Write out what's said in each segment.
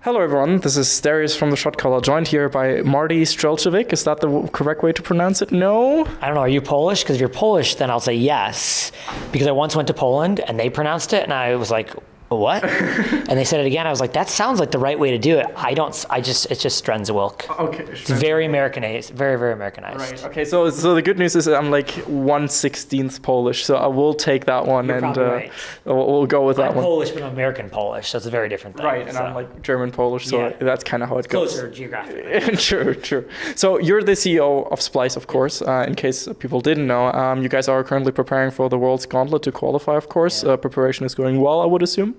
Hello everyone, this is Darius from the Shotcaller, joined here by Marty Strenczewilk. Is that the correct way to pronounce it? No? I don't know, are you Polish? Because if you're Polish, then I'll say yes. Because I once went to Poland and they pronounced it and I was like, what? And they said it again. I was like, that sounds like the right way to do it. It's just Strenczewilk. Okay. It's very Americanized, very, very Americanized. Right, okay, so the good news is that I'm like 1/16 Polish, so I will take that one. You're and right. we'll go with that I'm one. Polish, but I'm American Polish, so it's a very different thing. Right, and so. I'm like German Polish, so that's kind of how it goes. Closer geographically. True. So you're the CEO of Splyce, of course, in case people didn't know. You guys are currently preparing for the World's Gauntlet to qualify, of course. Yeah. Preparation is going well, I would assume.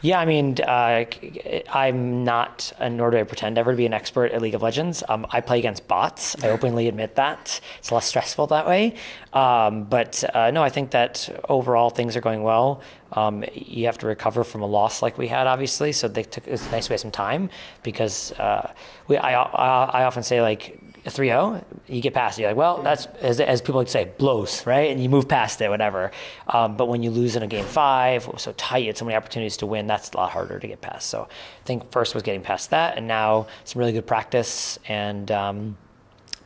Yeah, I mean, I'm not, nor do I pretend ever to be an expert at League of Legends. I play against bots. I openly admit that. It's less stressful that way. No, I think that overall things are going well. You have to recover from a loss like we had, obviously. So it's nice to have some time because I often say, like, a 3-0, you get past it. You're like, well, that's, as people like to say, blows, right? And you move past it, whatever. But when you lose in a game 5, it was so tight, you had so many opportunities to win, that's a lot harder to get past. So I think first was getting past that, and now some really good practice and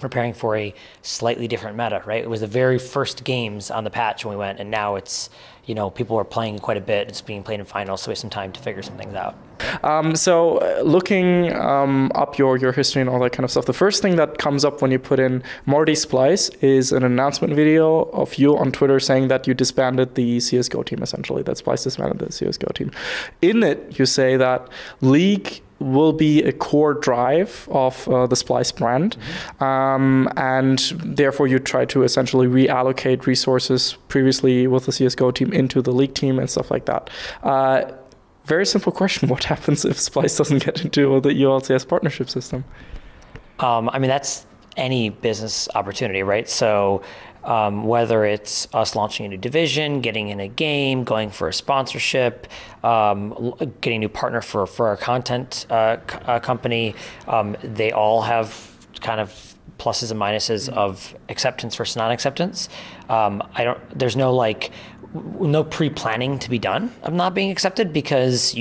preparing for a slightly different meta, right? It was the very first games on the patch when we went, and now it's, people are playing quite a bit. It's being played in finals, so we have some time to figure some things out. So looking up your history and all that kind of stuff, the first thing that comes up when you put in Marty Splyce is an announcement video of you on Twitter saying that you disbanded the CSGO team, essentially, that Splyce disbanded the CSGO team. In it, you say that League will be a core drive of the Splyce brand, and therefore you try to essentially reallocate resources previously with the CSGO team into the League team and stuff like that. Very simple question: what happens if Splyce doesn't get into the ULCS partnership system? I mean, that's any business opportunity, right? So whether it's us launching a new division, getting in a game, going for a sponsorship, getting a new partner for our content company, they all have kind of pluses and minuses of acceptance versus non-acceptance. There's no pre-planning to be done of not being accepted, because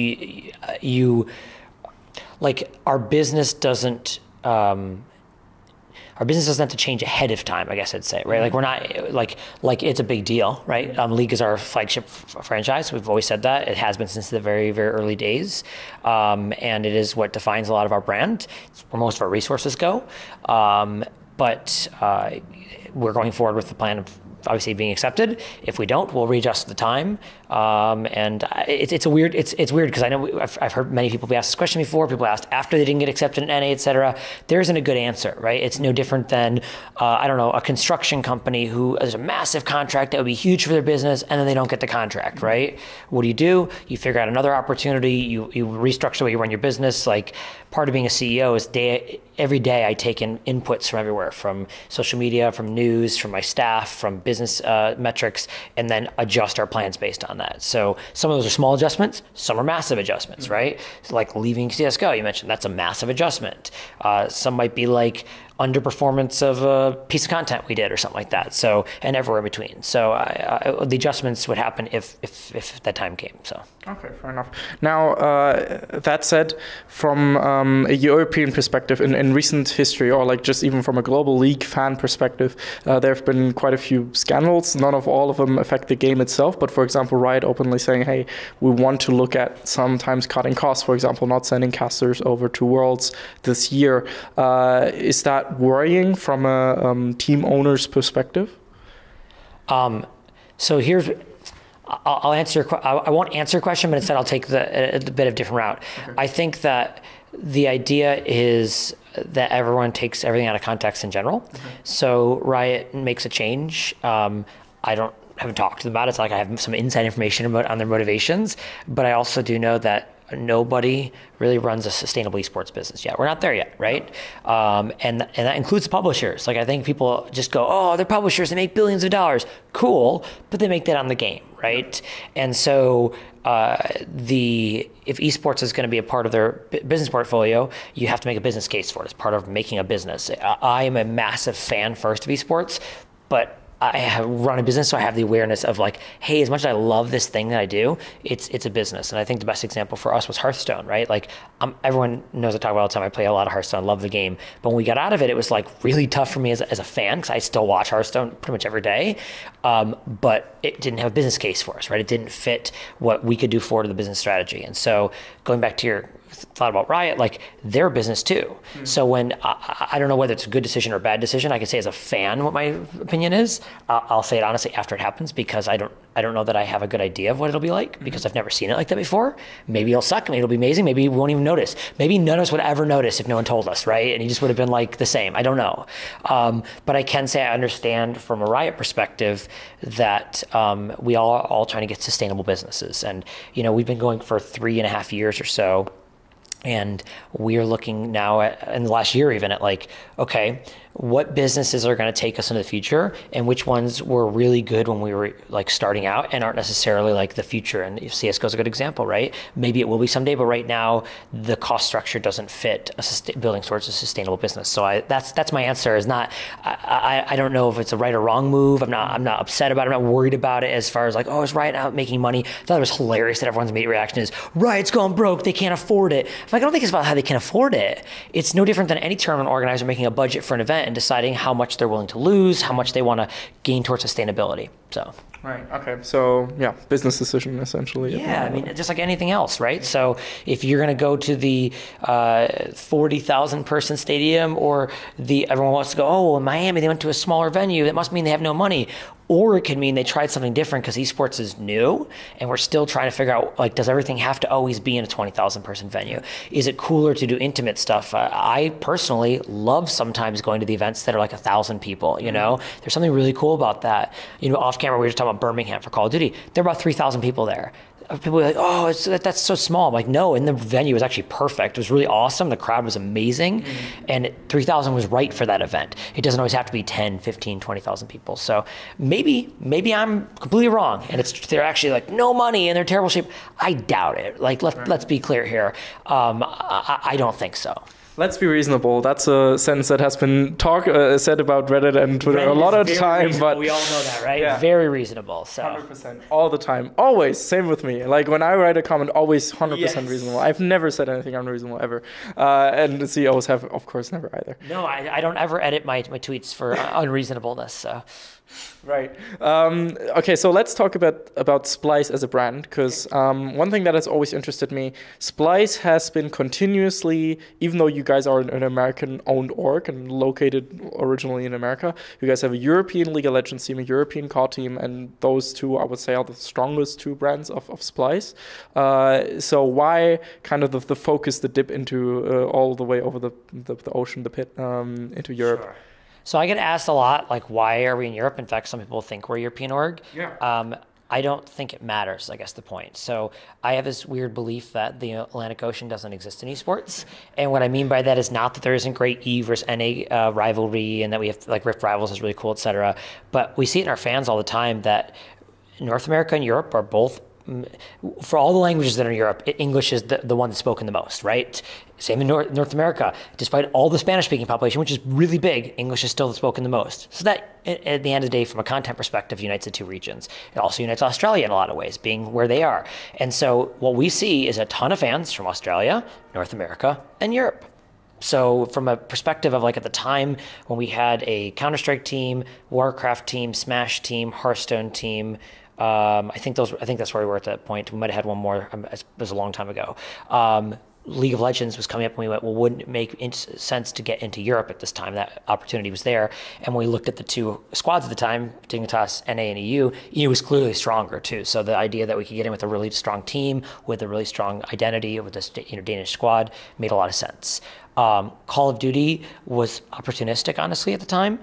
our business doesn't have to change ahead of time, I guess I'd say, right? Like, we're not, like it's a big deal, right? League is our flagship franchise. We've always said that. It has been since the very, very early days. And it is what defines a lot of our brand. It's where most of our resources go. But we're going forward with the plan of obviously being accepted. If we don't, we'll readjust the time. And it's weird because I know I've heard many people be asked this question before. People asked after they didn't get accepted in NA, et cetera. There isn't a good answer, right? It's no different than, a construction company who has a massive contract that would be huge for their business, and then they don't get the contract, right? What do? You figure out another opportunity. You restructure the way you run your business. Like, part of being a CEO is every day I take in inputs from everywhere, from social media, from news, from my staff, from business metrics, and then adjust our plans based on that. So some of those are small adjustments, some are massive adjustments, right? So like leaving CSGO, you mentioned, that's a massive adjustment. Some might be like underperformance of a piece of content we did or something like that. So, and everywhere in between. So the adjustments would happen if that time came. So. Okay, fair enough. Now, that said, from a European perspective, in recent history, or like just even from a global League fan perspective, there have been quite a few scandals. None of all of them affect the game itself, but for example, Riot openly saying, hey, we want to look at sometimes cutting costs, for example, not sending casters over to Worlds this year. Is that worrying from a team owner's perspective? So here's, I'll answer I won't answer your question, but instead I'll take a bit of different route. Okay. I think that the idea is that everyone takes everything out of context in general. Okay. So Riot makes a change. I haven't talked to them about it. It's like I have some inside information on their motivations, but I also do know that nobody really runs a sustainable esports business yet. We're not there yet, right? And that includes publishers. Like, I think people just go, oh, they're publishers, they make billions of dollars. Cool, but they make that on the game, right? And so if esports is going to be a part of their business portfolio, you have to make a business case for it. It's part of making a business. I am a massive fan first of esports, but I have run a business, so I have the awareness of like, hey, as much as I love this thing that I do, it's a business. And I think the best example for us was Hearthstone, right? Like everyone knows I talk about all the time. I play a lot of Hearthstone, love the game. But when we got out of it, it was like really tough for me as a fan, because I still watch Hearthstone pretty much every day. But it didn't have a business case for us, right? It didn't fit what we could do forward to the business strategy. And so going back to your thought about Riot, like they're a business too. So when I don't know whether it's a good decision or a bad decision, I can say as a fan what my opinion is. I'll say it honestly after it happens, because I don't know that I have a good idea of what it'll be like, because I've never seen it like that before. Maybe it'll suck, maybe it'll be amazing, maybe we won't even notice. Maybe none of us would ever notice if no one told us, right? And he just would have been like the same. I don't know. But I can say I understand from a Riot perspective that we all trying to get sustainable businesses. And we've been going for 3.5 years or so. And we're looking now at, in the last year even, at like, okay, what businesses are going to take us into the future, and which ones were really good when we were like starting out and aren't necessarily like the future. And CSGO is a good example, right? Maybe it will be someday, but right now the cost structure doesn't fit building towards a sustainable business. So that's my answer. Is not I don't know if it's a right or wrong move. I'm not upset about it. I'm not worried about it as far as like, oh, is Riot out making money? I thought it was hilarious that everyone's immediate reaction is Riot's going broke. They can't afford it. I'm like, I don't think it's about how they can afford it. It's no different than any tournament organizer making a budget for an event and deciding how much they're willing to lose, how much they want to gain towards sustainability. So. Right. Okay. So yeah, business decision essentially. Yeah. I mean, just like anything else, right? So if you're going to go to the 40,000 person stadium, or everyone wants to go, oh, well, in Miami, they went to a smaller venue. That must mean they have no money. Or it could mean they tried something different because esports is new and we're still trying to figure out, like, does everything have to always be in a 20,000 person venue? Is it cooler to do intimate stuff? I personally love sometimes going to the events that are like 1,000 people, There's something really cool about that. Off camera, we were just talking about Birmingham for Call of Duty. There are about 3,000 people there. People were like, oh, that's so small. I'm like, no, and the venue was actually perfect. It was really awesome. The crowd was amazing. And 3,000 was right for that event. It doesn't always have to be 10, 15, 20,000 people. So maybe I'm completely wrong. And they're actually like no money and they're terrible shape. I doubt it. Like, let's be clear here. I don't think so. Let's be reasonable. That's a sentence that has been said about Reddit and Twitter a lot of time. But we all know that, right? Yeah. Very reasonable. So 100%, all the time, always. Same with me. Like when I write a comment, always 100% reasonable. I've never said anything unreasonable ever, and the CEOs have, of course, never either. No, I don't ever edit my tweets for unreasonableness. So. Right. Okay, so let's talk about Splyce as a brand, because one thing that has always interested me, Splyce has been continuously, even though you guys are an American-owned org and located originally in America, you guys have a European League of Legends team, a European COD team, and those two, I would say, are the strongest two brands of Splyce. So why kind of the focus, the dip into all the way over the ocean, the pit, into Europe? Sure. So I get asked a lot, like, why are we in Europe? In fact, some people think we're a European org. Yeah. I don't think it matters, I guess the point. So I have this weird belief that the Atlantic Ocean doesn't exist in esports. And what I mean by that is not that there isn't great E versus NA rivalry and that we have like Rift Rivals is really cool, et cetera. But we see it in our fans all the time that North America and Europe are both, for all the languages that are in Europe, English is the one that's spoken the most, right? Same in North America. Despite all the Spanish-speaking population, which is really big, English is still spoken the most. So that, at the end of the day, from a content perspective, unites the two regions. It also unites Australia in a lot of ways, being where they are. And so what we see is a ton of fans from Australia, North America, and Europe. So from a perspective of like at the time when we had a Counter-Strike team, Warcraft team, Smash team, Hearthstone team, I think that's where we were at that point. We might have had one more. It was a long time ago. League of Legends was coming up, and we went, well, wouldn't it make sense to get into Europe at this time? That opportunity was there. And when we looked at the two squads at the time, Dignitas, NA, and EU was clearly stronger too. So the idea that we could get in with a really strong team, with a really strong identity, with this Danish squad, made a lot of sense. Call of Duty was opportunistic, honestly, at the time.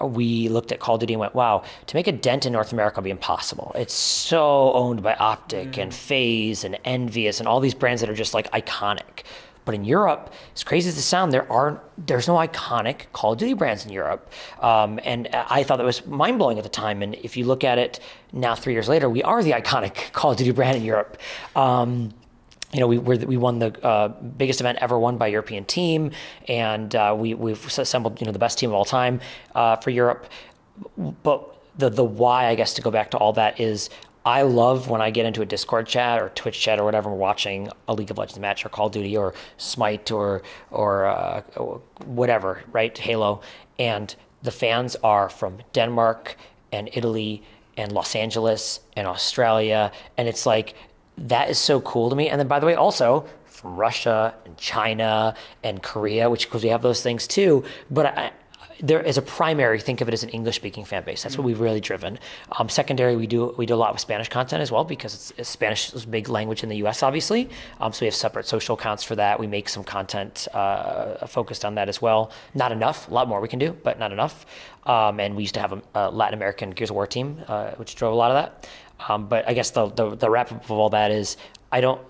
We looked at Call of Duty and went, wow, to make a dent in North America would be impossible. It's so owned by Optic and FaZe and Envious and all these brands that are just like iconic. But in Europe, as crazy as it sounds, there's no iconic Call of Duty brands in Europe. And I thought that was mind-blowing at the time. And if you look at it now 3 years later, we are the iconic Call of Duty brand in Europe. We won the biggest event ever won by a European team, and we've assembled the best team of all time for Europe. but the why, I guess, to go back to all that is I love when I get into a Discord chat or Twitch chat or whatever, we're watching a League of Legends match or Call of Duty or Smite or whatever, right? Halo. And the fans are from Denmark and Italy and Los Angeles and Australia. And it's like, that is so cool to me. And then, by the way, also from Russia and China and Korea, which, because we have those things too. But there is a primary, think of it as an English-speaking fan base. That's what we've really driven. Secondary, we do a lot with Spanish content as well, because Spanish is a big language in the U.S., obviously. So we have separate social accounts for that. We make some content focused on that as well. Not enough, a lot more we can do, but not enough. And we used to have a Latin American Gears of War team, which drove a lot of that. But I guess the wrap-up of all that is I don't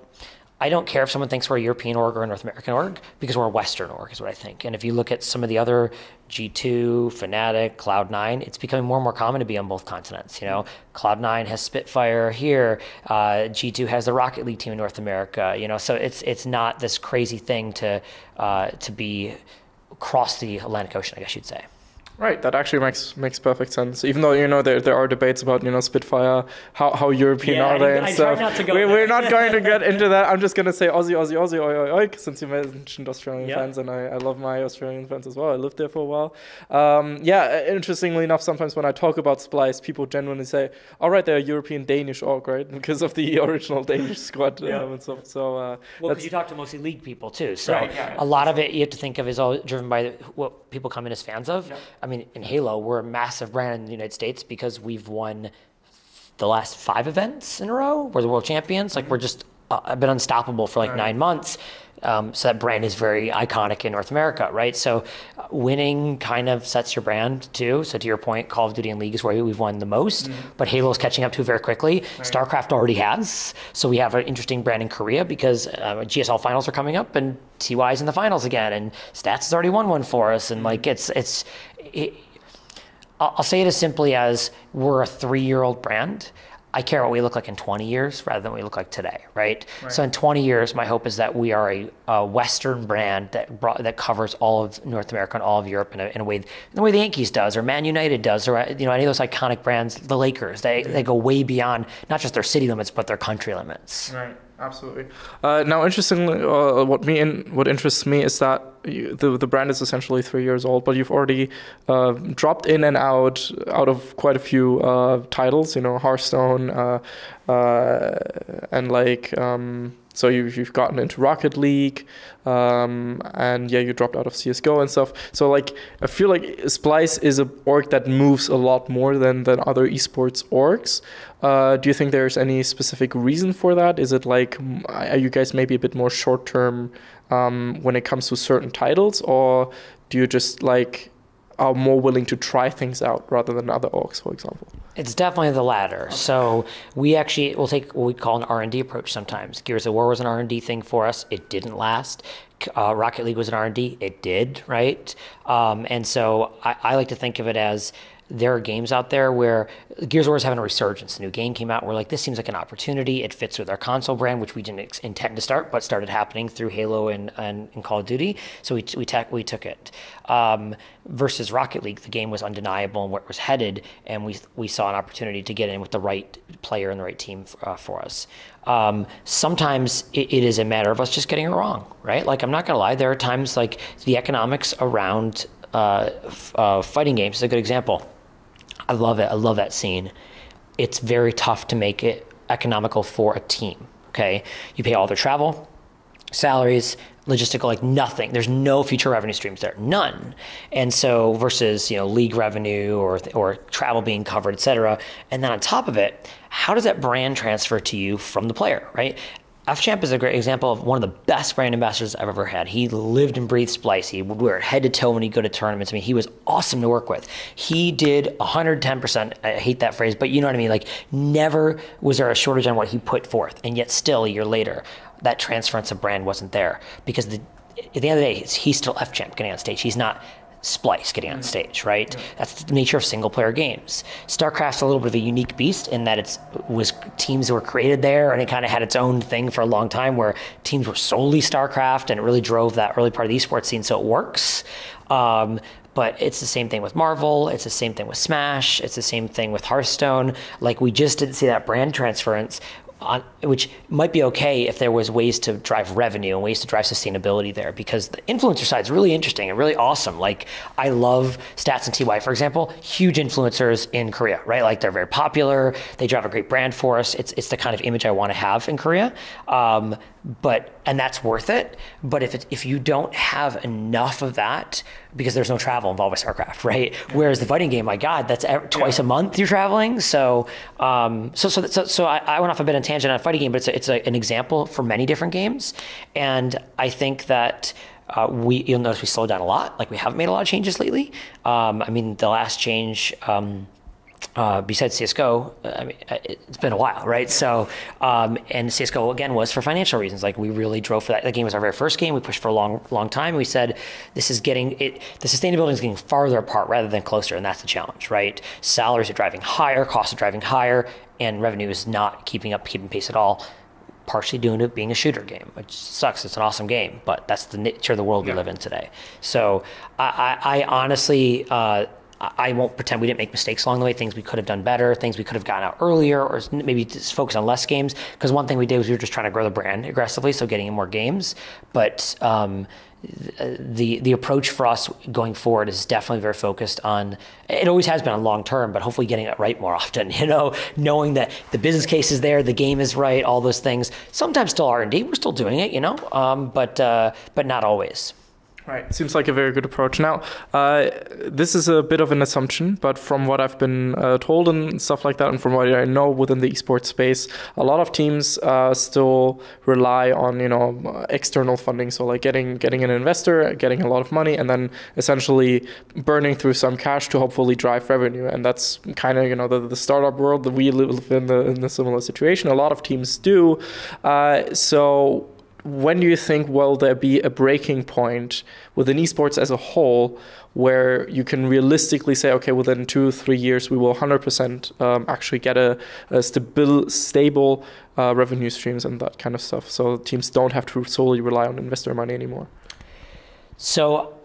care if someone thinks we're a European org or a North American org, because we're a Western org is what I think. And if you look at some of the other G2, Fnatic, Cloud9, it's becoming more and more common to be on both continents. You know, Cloud9 has Spitfire here, G2 has the Rocket League team in North America. You know, so it's not this crazy thing to be across the Atlantic Ocean, I guess you'd say. Right, that actually makes perfect sense. Even though, you know, there are debates about, you know, Spitfire, how European are they and stuff. We're not going to get into that. I'm just going to say Aussie, oi, oi, oi, since you mentioned Australian fans, and I love my Australian fans as well. I lived there for a while. Interestingly enough, sometimes when I talk about Splyce, people genuinely say, all right, they're a European-Danish org, right? Because of the original Danish squad and stuff. So, well, because you talk to mostly League people too. So a lot of it you have to think of is all driven by what people come in as fans of. Yeah. I mean, in Halo, we're a massive brand in the United States because we've won the last 5 events in a row. We're the world champions. Like, we're just been unstoppable for like 9 months. So that brand is very iconic in North America, right? So winning kind of sets your brand too. So to your point, Call of Duty and League is where we've won the most, but Halo's catching up to very quickly. Right. StarCraft already has. So we have an interesting brand in Korea because GSL finals are coming up and TY's in the finals again, and Stats has already won one for us. And like, I'll say it as simply as we're a 3-year-old brand. I care what we look like in 20 years rather than what we look like today, right? So in 20 years, my hope is that we are a Western brand that covers all of North America and all of Europe in a way, the way the Yankees does, or Man United does, or any of those iconic brands, the Lakers. They go way beyond not just their city limits, but their country limits. Right. Absolutely. Now, interestingly, what interests me is that the brand is essentially 3 years old, but you've already dropped in and out of quite a few titles. You know, Hearthstone, and like. So you've gotten into Rocket League, and you dropped out of CS:GO and stuff. So like, I feel like Splyce is an org that moves a lot more than other esports orgs. Do you think there's any specific reason for that? Is it like, are you guys maybe a bit more short term when it comes to certain titles, or do you just like are more willing to try things out rather than other orgs, for example? It's definitely the latter. Okay. So we actually will take what we call an R&D approach sometimes. Gears of War was an R&D thing for us. It didn't last. Rocket League was an R&D. It did, right? And so I like to think of it as there are games out there where Gears of War is having a resurgence. The new game came out. We're like, this seems like an opportunity. It fits with our console brand, which we didn't intend to start, but started happening through Halo and Call of Duty. So we took it. Versus Rocket League, the game was undeniable and where it was headed, and we saw an opportunity to get in with the right player and the right team for us. Sometimes it is a matter of us just getting it wrong, right? Like, I'm not gonna lie, there are times like the economics around fighting games is a good example. I love it. I love that scene. It's very tough to make it economical for a team. Okay, you pay all their travel, salaries, logistical, like nothing. There's no future revenue streams there, none. And so versus league revenue or travel being covered, et cetera. And then on top of it, how does that brand transfer to you from the player, right? FChamp is a great example of one of the best brand ambassadors I've ever had. He lived and breathed Splyce. He would wear head to toe when he'd go to tournaments. I mean, he was awesome to work with. He did 110%. I hate that phrase, but you know what I mean? Like, never was there a shortage on what he put forth. And yet still, a year later, that transference of brand wasn't there. Because at the end of the day, he's still FChamp getting on stage. He's not Splyce getting on stage, right? That's the nature of single player games. StarCraft's a little bit of a unique beast in that teams were created there, and it kind of had its own thing for a long time where teams were solely StarCraft, and it really drove that early part of the esports scene, so it works. but it's the same thing with Marvel. It's the same thing with Smash. It's the same thing with Hearthstone. Like, we just didn't see that brand transference, which might be okay if there was ways to drive revenue and ways to drive sustainability there, because the influencer side is really interesting and really awesome. Like, I love Stats and TY, for example, huge influencers in Korea, right? Like, they're very popular. They drive a great brand for us. It's the kind of image I want to have in Korea. And that's worth it. But if you don't have enough of that, because there's no travel involved with StarCraft, right? Whereas the fighting game, my God, that's twice a month you're traveling. So I went off a bit on tangent on a fighting game, but it's an example for many different games. And I think that you'll notice we slowed down a lot. Like, we haven't made a lot of changes lately. I mean, the last change, besides CSGO, I mean, it's been a while, right? So, and CSGO again was for financial reasons. Like, we really drove for that. The game was our very first game. We pushed for a long time. We said, the sustainability is getting farther apart rather than closer, and that's the challenge, right? Salaries are driving higher, costs are driving higher, and revenue is not keeping pace at all. Partially due to it being a shooter game, which sucks. It's an awesome game, but that's the nature of the world we live in today. So, I honestly, I won't pretend we didn't make mistakes along the way, things we could have done better, things we could have gotten out earlier, or maybe just focus on less games. Because one thing we did was we were just trying to grow the brand aggressively, so getting in more games. But the approach for us going forward is definitely very focused on, it always has been on long term, but hopefully getting it right more often, knowing that the business case is there, the game is right, all those things. Sometimes still R&D, we're still doing it, but not always. Right. Seems like a very good approach. Now, this is a bit of an assumption, but from what I've been told and stuff like that, and from what I know within the esports space, a lot of teams still rely on, external funding. So like getting an investor, getting a lot of money, and then essentially burning through some cash to hopefully drive revenue. And that's kind of, the startup world that we live in the similar situation. A lot of teams do. So when do you think will there be a breaking point within esports as a whole where you can realistically say, okay, within 2-3 years we will 100% actually get a stable revenue streams and that kind of stuff, so teams don't have to solely rely on investor money anymore? So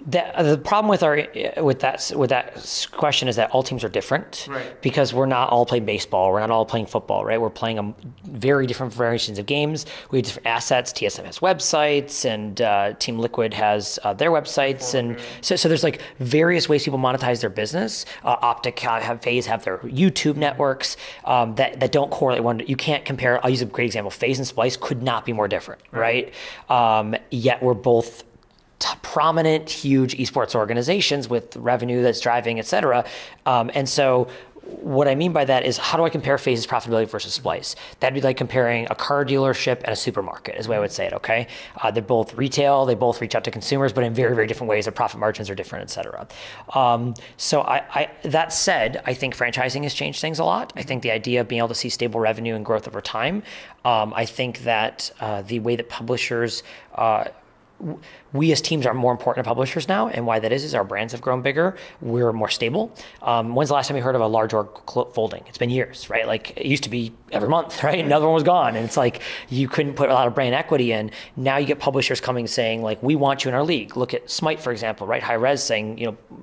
the problem with that question is that all teams are different, right? Because we're not all playing baseball, we're not all playing football, right? We're playing very different variations of games. We have different assets. TSM has websites, and Team Liquid has their websites, and so there's like various ways people monetize their business. Optic FaZe have their YouTube networks that don't correlate. You can't compare. I'll use a great example. FaZe and Splyce could not be more different, right? Yet we're both prominent, huge esports organizations with revenue that's driving, et cetera. And so what I mean by that is, how do I compare FaZe's profitability versus Splyce? That'd be like comparing a car dealership and a supermarket, is the way I would say it, okay? They're both retail, they both reach out to consumers, but in very, very different ways. Their profit margins are different, et cetera. So that said, I think franchising has changed things a lot. I think the idea of being able to see stable revenue and growth over time, I think that the way that publishers we as teams are more important to publishers now, and why that is our brands have grown bigger. We're more stable. When's the last time you heard of a large org folding? It's been years, right? Like, it used to be every month, right? Another one was gone, and it's like you couldn't put a lot of brand equity in. Now you get publishers coming saying, like, we want you in our league. Look at Smite, for example, right? High Res saying,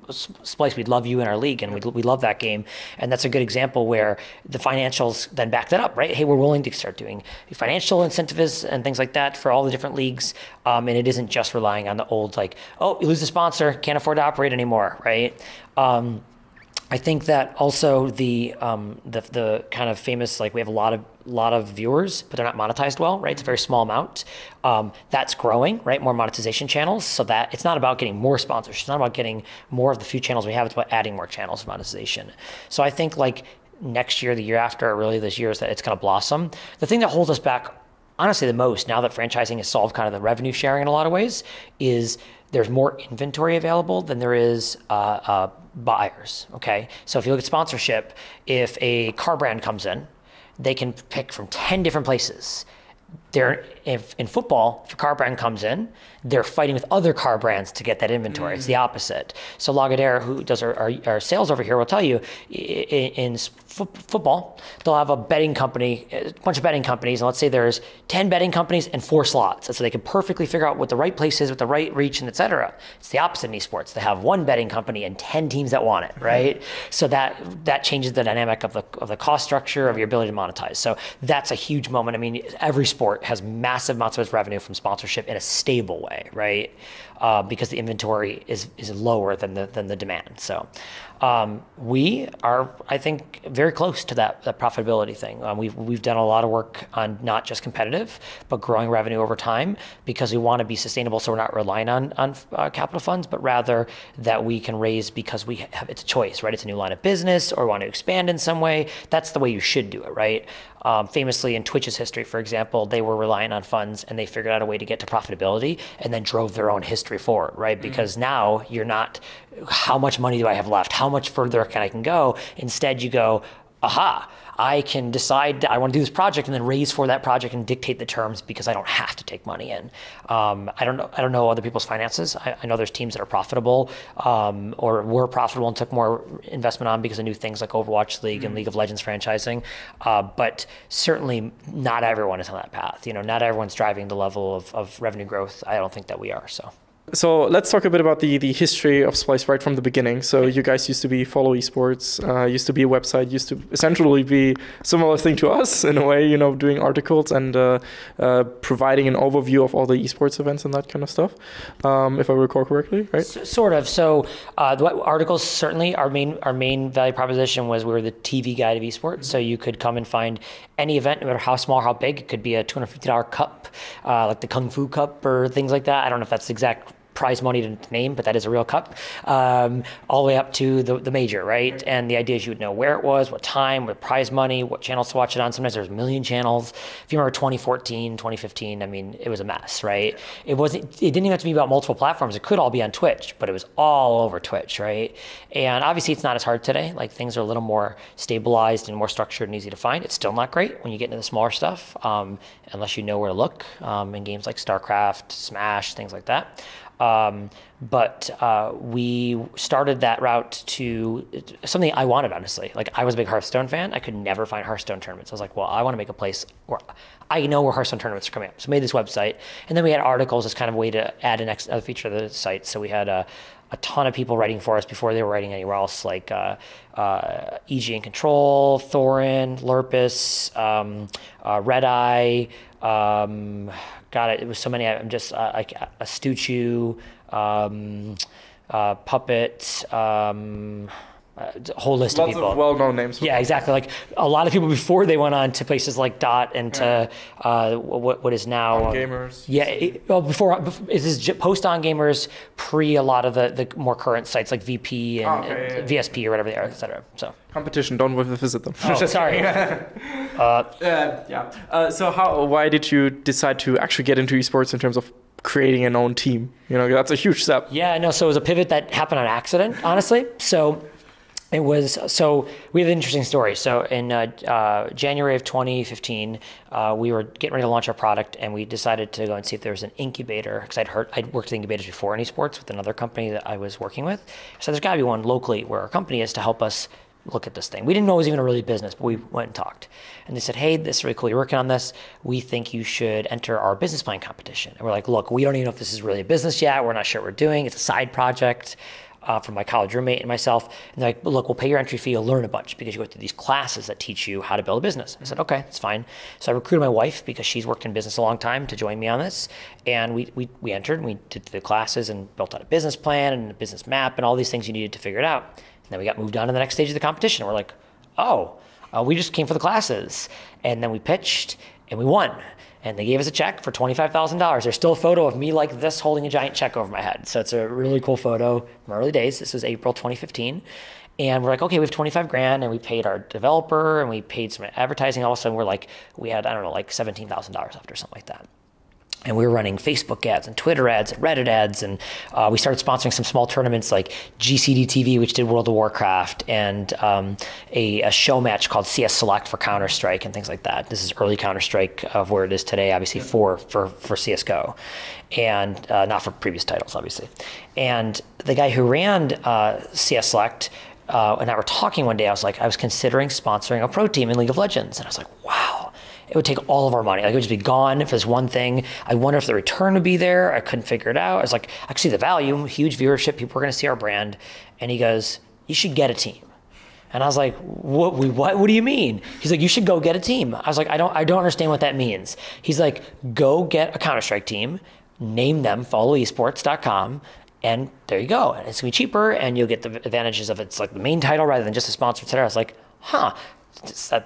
Splyce, we'd love you in our league, and we love that game. And that's a good example where the financials then back that up, right? Hey, we're willing to start doing financial incentives and things like that for all the different leagues, and it isn't just relying on the old, like, oh, you lose a sponsor, can't afford to operate anymore, right? I think that also the kind of famous, like, we have a lot of viewers, but they're not monetized well, right? It's a very small amount. That's growing, right? More monetization channels, so that it's not about getting more sponsors. It's not about getting more of the few channels we have. It's about adding more channels of monetization. So I think, like, next year, the year after, or really this year, is that it's going to blossom. The thing that holds us back, honestly, the most, now that franchising has solved kind of the revenue sharing in a lot of ways, is there's more inventory available than there is buyers, okay? So if you look at sponsorship, if a car brand comes in, they can pick from 10 different places. If in football, if a car brand comes in, they're fighting with other car brands to get that inventory. It's the opposite. So Lagardère, who does our sales over here, will tell you in football, they'll have a betting company, a bunch of betting companies, and let's say there's 10 betting companies and 4 slots. And so they can perfectly figure out what the right place is with the right reach and et cetera. It's the opposite in esports. They have one betting company and 10 teams that want it, right? So that changes the dynamic of the cost structure of your ability to monetize. So that's a huge moment. I mean, every sport has massive amounts of its revenue from sponsorship in a stable way, right? Because the inventory is lower than the demand. So we are, I think, very close to that profitability thing. We've done a lot of work on not just competitive, but growing revenue over time, because we want to be sustainable. So we're not relying on capital funds, but rather that we can raise because it's a choice, right? It's a new line of business, or want to expand in some way. That's the way you should do it, right? Famously in Twitch's history, for example, they were relying on funds and they figured out a way to get to profitability and then drove their own history forward, right? Because now you're not, how much money do I have left? How much further can I go? Instead, you go, aha, I can decide that I want to do this project and then raise for that project and dictate the terms because I don't have to take money in. I don't know other people's finances. I know there's teams that are profitable or were profitable and took more investment on because of new things like Overwatch League and League of Legends franchising. But certainly not everyone is on that path. Not everyone's driving the level of revenue growth. I don't think that we are. So let's talk a bit about the history of Splyce right from the beginning. So you guys used to be Follow Esports, used to be a website, used to essentially be similar thing to us in a way, doing articles and providing an overview of all the esports events and that kind of stuff, if I recall correctly, right? Sort of. So the articles, certainly our main value proposition was we were the TV guide of esports. So you could come and find any event, no matter how small or how big. It could be a $250 cup, like the Kung Fu Cup or things like that. I don't know if that's the exact prize money to name, but that is a real cup, all the way up to the major, right? And the idea is you would know where it was, what time, what prize money, what channels to watch it on. Sometimes there's a million channels. If you remember 2014, 2015, I mean, it was a mess, right? It didn't even have to be about multiple platforms. It could all be on Twitch, but it was all over Twitch, right? And obviously it's not as hard today. Like, things are a little more stabilized and more structured and easy to find. It's still not great when you get into the smaller stuff, unless you know where to look, in games like StarCraft, Smash, things like that. But we started that route to something I wanted, honestly. Like, I was a big Hearthstone fan. I could never find Hearthstone tournaments. I was like, well, I want to make a place where I know where Hearthstone tournaments are coming up. So I made this website. And then we had articles as kind of a way to add another feature to the site. So we had a ton of people writing for us before they were writing anywhere else, like EG and Control, Thorin, Lurpus, Red Eye, it was so many. I'm just like Astuccio, Puppet, a whole list of people. Lots of well-known names. Yeah, exactly. Like, a lot of people before they went on to places like Dot and to what is now On Gamers. Yeah, before this is post On Gamers, pre a lot of the more current sites like VP and VSP or whatever they are, etc. So competition, don't visit them. Oh, sorry. Why did you decide to actually get into esports in terms of creating an own team? That's a huge step. Yeah, no. So it was a pivot that happened on accident, honestly. So we have an interesting story. So in January of 2015, we were getting ready to launch our product, and we decided to go and see if there was an incubator, because I'd worked with incubators before in esports with another company that I was working with. So there's got to be one locally where our company is to help us look at this thing. We didn't know it was even a really business, but we went and talked. And they said, hey, this is really cool. You're working on this. We think you should enter our business plan competition. And we're like, look, we don't even know if this is really a business yet. We're not sure what we're doing. It's a side project. From my college roommate and myself. And they're like, look, we'll pay your entry fee. You'll learn a bunch because you go through these classes that teach you how to build a business. I said, okay, that's fine. So I recruited my wife, because she's worked in business a long time, to join me on this. And we entered, and we did the classes and built out a business plan and a business map and all these things you needed to figure it out. And then we got moved on to the next stage of the competition. We're like, we just came for the classes. And then we pitched and we won. And they gave us a check for $25,000. There's still a photo of me like this holding a giant check over my head. So it's a really cool photo from early days. This was April 2015. And we're like, okay, we have 25 grand, and we paid our developer, and we paid some advertising. All of a sudden, we had, like $17,000 left or something like that. And we were running Facebook ads and Twitter ads and Reddit ads. And we started sponsoring some small tournaments like GCD TV, which did World of Warcraft, and a show match called CS Select for Counter-Strike and things like that. This is early Counter-Strike of where it is today, obviously for CSGO, and not for previous titles, obviously. And the guy who ran CS Select and I were talking one day, I was considering sponsoring a pro team in League of Legends. And I was like, wow, it would take all of our money. Like, it would just be gone if there's one thing. I wonder if the return would be there. I couldn't figure it out. I was like, I could see the value, huge viewership. People are going to see our brand. And he goes, you should get a team. And I was like, what do you mean? He's like, you should go get a team. I was like, I don't understand what that means. He's like, go get a Counter-Strike team, name them, follow esports.com, and there you go. And it's gonna be cheaper, and you'll get the advantages of it's like the main title rather than just a sponsor, etc. I was like, huh.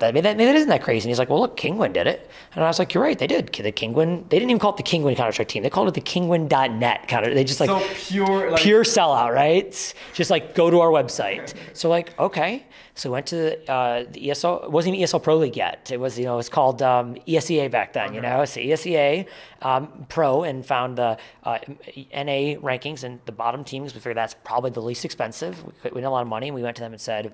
Maybe that isn't that crazy. And he's like, well, look, Kingwin did it. And I was like, you're right, they did. The Kingwin, they didn't even call it the Kingwin Counter-Strike team. They called it the Kingwin.net Counter. They just like, so pure sellout, right? Just like, go to our website. So like, okay. So we went to the ESL, it wasn't even ESL Pro League yet. It was, it's called ESEA back then, So ESEA Pro, and found the NA rankings and the bottom teams. We figured that's probably the least expensive. We had a lot of money, and we went to them and said,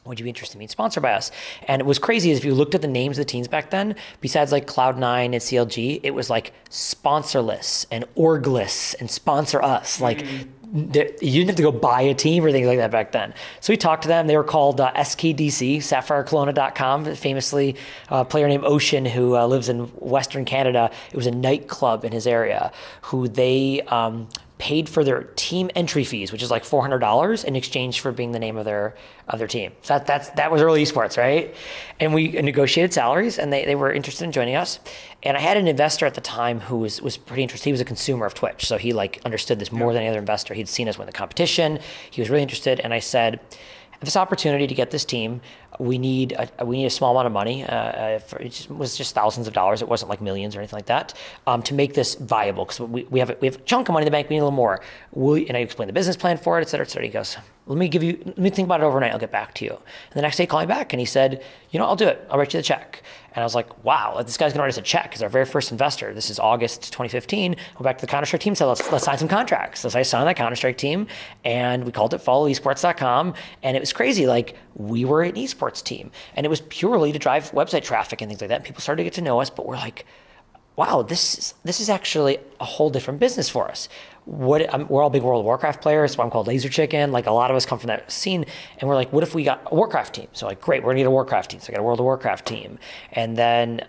would you be interested in being sponsored by us? And it was crazy, is if you looked at the names of the teams back then, besides like Cloud9 and CLG, it was like sponsorless and orgless and sponsor us. Like, you didn't have to go buy a team or things like that back then. So we talked to them. They were called SKDC, SapphireKelowna.com. Famously, a player named Ocean, who lives in Western Canada. It was a nightclub in his area, who they paid for their team entry fees, which is like $400 in exchange for being the name of their team. So that was early esports, right? And we negotiated salaries, and they were interested in joining us. And I had an investor at the time who was pretty interested. He was a consumer of Twitch, so he like understood this more than any other investor. He'd seen us win the competition. He was really interested, and I said, this opportunity to get this team, we need a small amount of money. It was just thousands of dollars. It wasn't like millions or anything like that, to make this viable, because we have a chunk of money in the bank. We need a little more. And I explained the business plan for it, et cetera, et cetera. He goes, let me think about it overnight. I'll get back to you. And the next day he called me back and he said, I'll do it. I'll write you the check. And I was like, wow, this guy's gonna write us a check. He's our very first investor. This is August 2015. Went back to the Counter-Strike team, said, let's sign some contracts. So I signed that Counter-Strike team, and we called it followesports.com. And it was crazy. Like, we were an esports team, and it was purely to drive website traffic and things like that. And people started to get to know us, but we're like, wow, this is actually a whole different business for us. We're all big World of Warcraft players, so I'm called Laser Chicken. Like, a lot of us come from that scene, and we're like, what if we got a Warcraft team? So like, great, we're gonna get a Warcraft team. So I got a World of Warcraft team. And then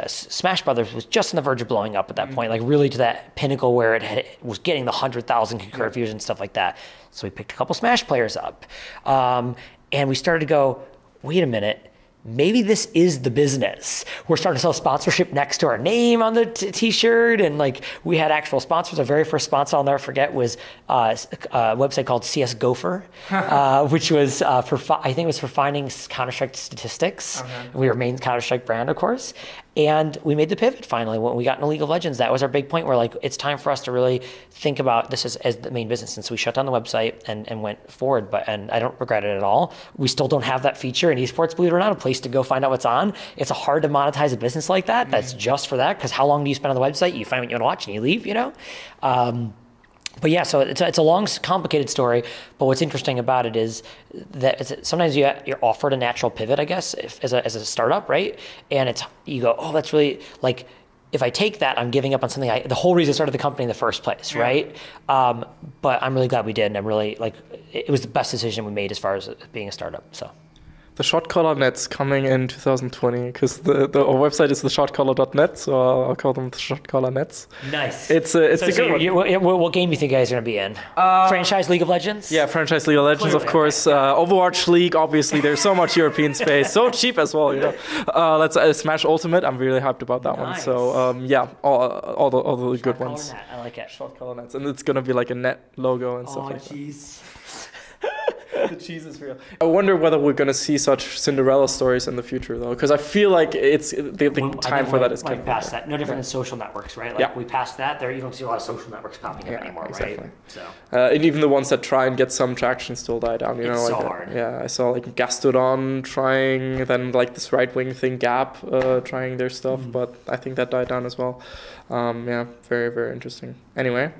Smash Brothers was just on the verge of blowing up at that point, like really to that pinnacle where it was getting the 100,000 concurrent views and stuff like that. So we picked a couple Smash players up, and we started to go, wait a minute, maybe this is the business. We're starting to sell sponsorship next to our name on the t-shirt, and like, we had actual sponsors. Our very first sponsor, I'll never forget, was a website called CS Gopher, which was I think it was for finding Counter-Strike statistics. We were main Counter-Strike brand, of course. And we made the pivot finally when we got into League of Legends. That was our big point, where like, it's time for us to really think about this as the main business. And so we shut down the website and went forward, and I don't regret it at all. We still don't have that feature in esports, believe it or not, a place to go find out what's on. It's hard to monetize a business like that. That's just for that, because how long do you spend on the website? You find what you want to watch and you leave, But yeah, so it's a long, complicated story. But what's interesting about it is that sometimes you're offered a natural pivot, I guess, as a startup, right? And you go, oh, that's really like, if I take that, I'm giving up on something. The whole reason I started the company in the first place, right? But I'm really glad we did, and I'm really like, it was the best decision we made as far as being a startup. So. The Shotcaller net's coming in 2020, because our website is the shotcaller.net, so I'll call them the Shotcaller nets. Nice. It's a good one. What game do you think you guys are going to be in? Franchise League of Legends? Yeah, franchise League of Legends, clearly, of course. Overwatch League, obviously. There's so much European space. So cheap as well, Let's Smash Ultimate. I'm really hyped about that one. So yeah, all the good ones. Net. I like it. Shotcaller nets, and it's going to be like a net logo and stuff like that. Oh, jeez. The cheese is real. I wonder whether we're going to see such Cinderella stories in the future, though, because I feel like it's the time for that is like past that. No different than social networks, right? Like we passed that. There, you don't see a lot of social networks popping up anymore, exactly. right? So, and even the ones that try and get some traction still die down. You know, it's like so hard. Yeah, I saw like Gastodon trying, then like this right-wing thing, Gap, trying their stuff, but I think that died down as well. Yeah, very, very interesting. Anyway,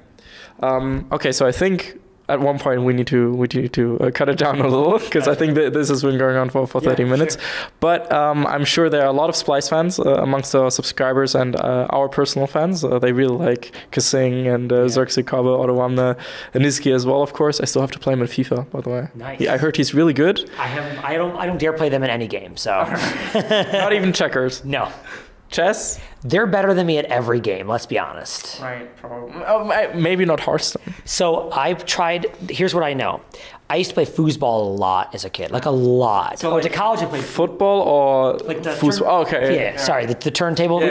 okay, so I think at one point we need to cut it down a little, because I think that this has been going on for 30 minutes. Sure. But I'm sure there are a lot of Splyce fans amongst our subscribers and our personal fans. They really like Kasing and Xerxes Kobe, Otowamna, and Nizki as well, of course. I still have to play him in FIFA, by the way. Nice. I heard he's really good. I don't dare play them in any game, so. Not even checkers? No. Chess? They're better than me at every game, let's be honest. Right, probably. Maybe not Hearthstone. So I've tried, here's what I know. I used to play foosball a lot as a kid, like a lot. So to college I played football or like the foosball? Oh, okay. Yeah, sorry, the turntable.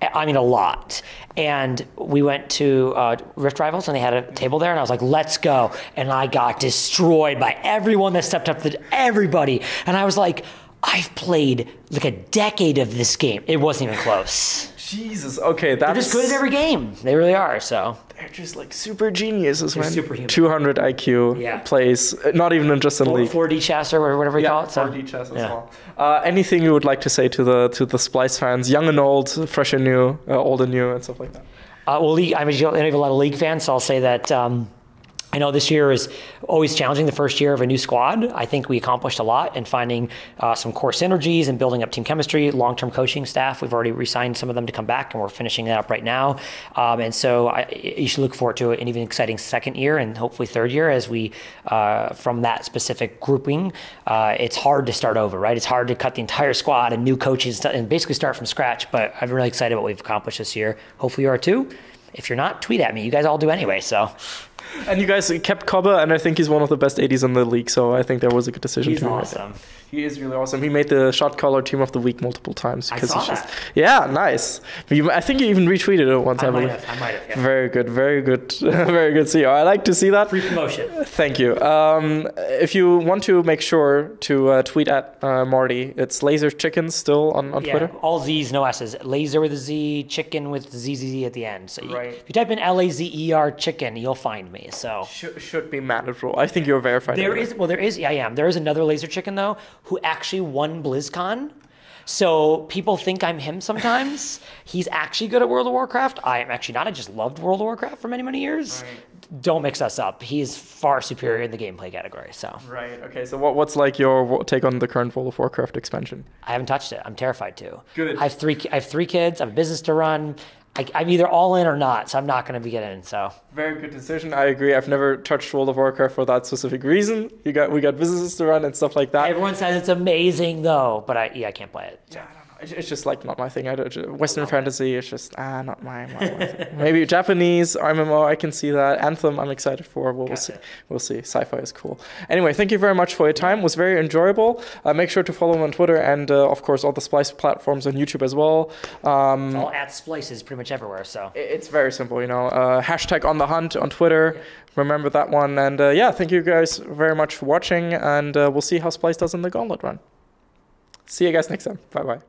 I mean, a lot. And we went to Rift Rivals and they had a table there and I was like, let's go. And I got destroyed by everyone that stepped up, everybody. And I was like, I've played like a decade of this game. It wasn't even close. Jesus, okay, that's... They're just good at every game. They really are, so... They're just like super geniuses, man. Superhuman. 200 IQ, plays, not even just in League. 4D chess or whatever you call it. So. 4D chess as well. Anything you would like to say to the Splyce fans, young and old, fresh and new, old and new, and stuff like that? Well, League, I have a lot of League fans, so I'll say that... I know this year is always challenging, the first year of a new squad. I think we accomplished a lot in finding some core synergies and building up team chemistry, long-term coaching staff. We've already re-signed some of them to come back, and we're finishing that up right now. And so you should look forward to an even exciting second year and hopefully third year as we, from that specific grouping, it's hard to start over, right? It's hard to cut the entire squad and new coaches and basically start from scratch, but I'm really excited about what we've accomplished this year. Hopefully you are too. If you're not, tweet at me. You guys all do anyway, so... And you guys kept Kobe, and I think he's one of the best 80s in the league, so I think that was a good decision. He's awesome. He is really awesome. He made the Shotcaller Team of the Week multiple times. I saw that. Yeah, nice. I think you even retweeted it once. I might have, yeah. Very good, very good, very good CEO. I like to see that. Free promotion. Thank you. If you want to make sure to tweet at Marty, it's Laser Chicken still on Twitter? All Z's, no S's. Laser with a Z, chicken with ZZZ at the end. So if you type in LAZER chicken, you'll find me. So should be manageable. I think you're verified. There is. I am. There is another Laser Chicken though, who actually won BlizzCon. So people think I'm him sometimes. He's actually good at World of Warcraft. I am actually not. I just loved World of Warcraft for many, many years. Right. Don't mix us up. He is far superior in the gameplay category. So right. Okay. So what's like your take on the current World of Warcraft expansion? I haven't touched it. I'm terrified to. Good. I have three kids. I have a business to run. I'm either all in or not, so I'm not going to be getting in. So very good decision. I agree. I've never touched World of Warcraft for that specific reason. We got businesses to run and stuff like that. Everyone says it's amazing though, but I can't play it. So. Yeah, I don't know. It's just like not my thing. Western fantasy is just not my thing. Maybe Japanese MMO, I can see that. Anthem, I'm excited for. We'll see. We'll see. Sci-fi is cool. Anyway, thank you very much for your time. It was very enjoyable. Make sure to follow him on Twitter and of course all the Splyce platforms on YouTube as well. All at Splyces pretty much everywhere. So it's very simple, you know. Hashtag on the hunt on Twitter. Yeah. Remember that one. And thank you guys very much for watching. And we'll see how Splyce does in the Gauntlet run. See you guys next time. Bye-bye.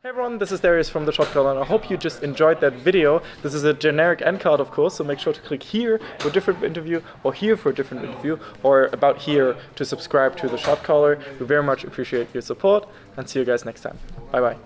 Hey everyone, this is Darius from the Shotcaller, and I hope you just enjoyed that video. This is a generic end card, of course, so make sure to click here for a different interview, or here for a different interview, or about here to subscribe to the Shotcaller. We very much appreciate your support, and see you guys next time. Bye-bye.